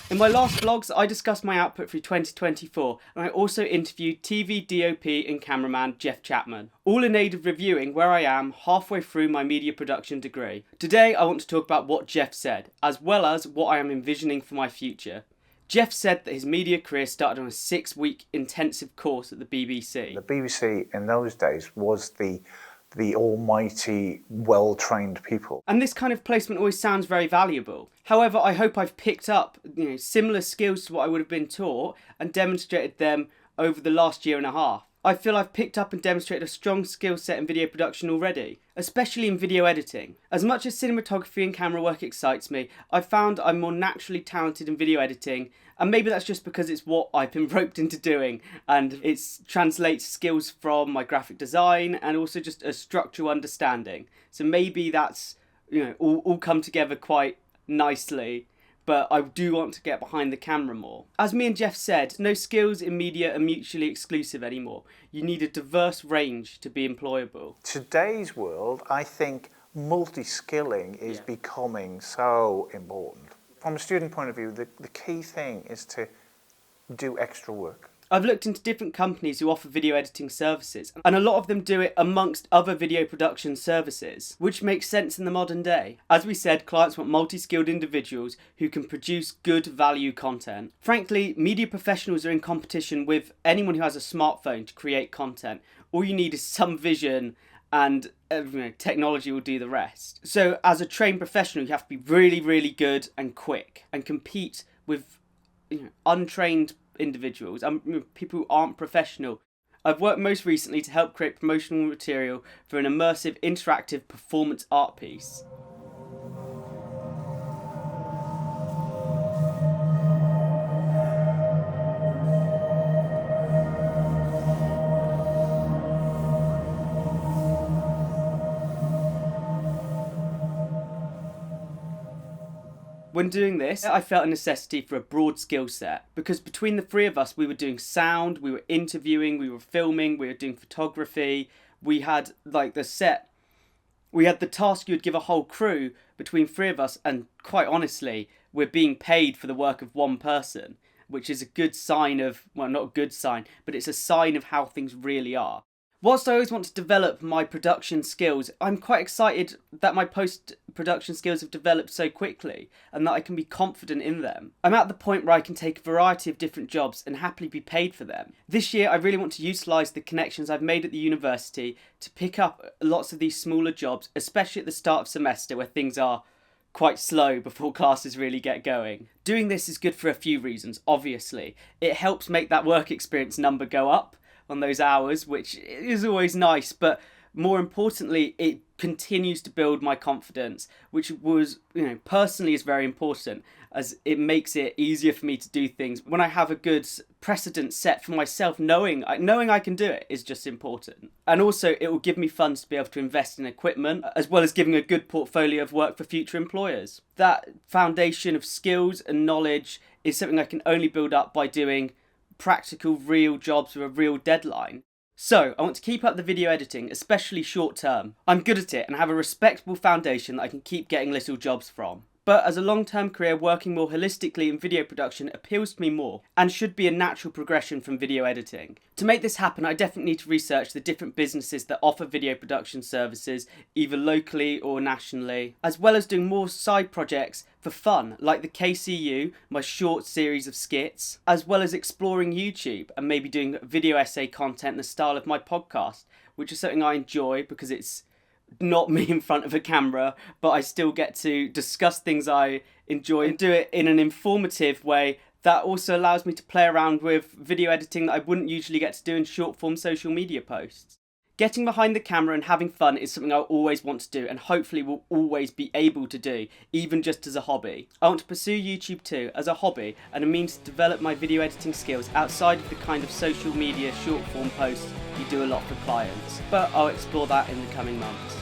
In my last vlogs, I discussed my output through 2024, and I also interviewed TV DOP and cameraman Jeff Chapman, all in aid of reviewing where I am halfway through my media production degree. Today I want to talk about what Jeff said, as well as what I am envisioning for my future. Jeff said that his media career started on a 6-week intensive course at the BBC. The BBC in those days was the almighty, well-trained people. And this kind of placement always sounds very valuable. However, I hope I've picked up similar skills to what I would have been taught and demonstrated them over the last year and a half. I feel I've picked up and demonstrated a strong skill set in video production already, especially in video editing. As much as cinematography and camera work excites me, I've found I'm more naturally talented in video editing, and maybe that's just because it's what I've been roped into doing, and it translates skills from my graphic design and also just a structural understanding. So maybe that's all come together quite nicely. But I do want to get behind the camera more. As me and Jeff said, no skills in media are mutually exclusive anymore. You need a diverse range to be employable. Today's world, I think multi-skilling is becoming so important. From a student point of view, the key thing is to do extra work. I've looked into different companies who offer video editing services, and a lot of them do it amongst other video production services, which makes sense in the modern day. As we said, clients want multi-skilled individuals who can produce good value content. Frankly, media professionals are in competition with anyone who has a smartphone to create content. All you need is some vision and technology will do the rest. So as a trained professional, you have to be really, really good and quick and compete with untrained individuals and people who aren't professional. I've worked most recently to help create promotional material for an immersive interactive performance art piece. When doing this, I felt a necessity for a broad skill set, because between the three of us, we were doing sound, we were interviewing, we were filming, we were doing photography, we had the set, we had the task you would give a whole crew between three of us, and quite honestly, we're being paid for the work of one person, which is a good sign of, well, not a good sign, but it's a sign of how things really are. Whilst I always want to develop my production skills, I'm quite excited that my post-production skills have developed so quickly and that I can be confident in them. I'm at the point where I can take a variety of different jobs and happily be paid for them. This year I really want to utilise the connections I've made at the university to pick up lots of these smaller jobs, especially at the start of semester where things are quite slow before classes really get going. Doing this is good for a few reasons, obviously. It helps make that work experience number go up on those hours, which is always nice, but more importantly, it continues to build my confidence, which was, personally is very important, as it makes it easier for me to do things. When I have a good precedent set for myself, knowing I can do it is just important. And also, it will give me funds to be able to invest in equipment, as well as giving a good portfolio of work for future employers. That foundation of skills and knowledge is something I can only build up by doing practical, real jobs with a real deadline. So, I want to keep up the video editing, especially short term. I'm good at it and have a respectable foundation that I can keep getting little jobs from. But as a long-term career, working more holistically in video production appeals to me more and should be a natural progression from video editing. To make this happen, I definitely need to research the different businesses that offer video production services, either locally or nationally, as well as doing more side projects for fun, like the KCU, my short series of skits, as well as exploring YouTube and maybe doing video essay content in the style of my podcast, which is something I enjoy because it's not me in front of a camera, but I still get to discuss things I enjoy and do it in an informative way that also allows me to play around with video editing that I wouldn't usually get to do in short form social media posts. Getting behind the camera and having fun is something I always want to do and hopefully will always be able to do, even just as a hobby. I want to pursue YouTube too, as a hobby and a means to develop my video editing skills outside of the kind of social media short form posts you do a lot for clients. But I'll explore that in the coming months.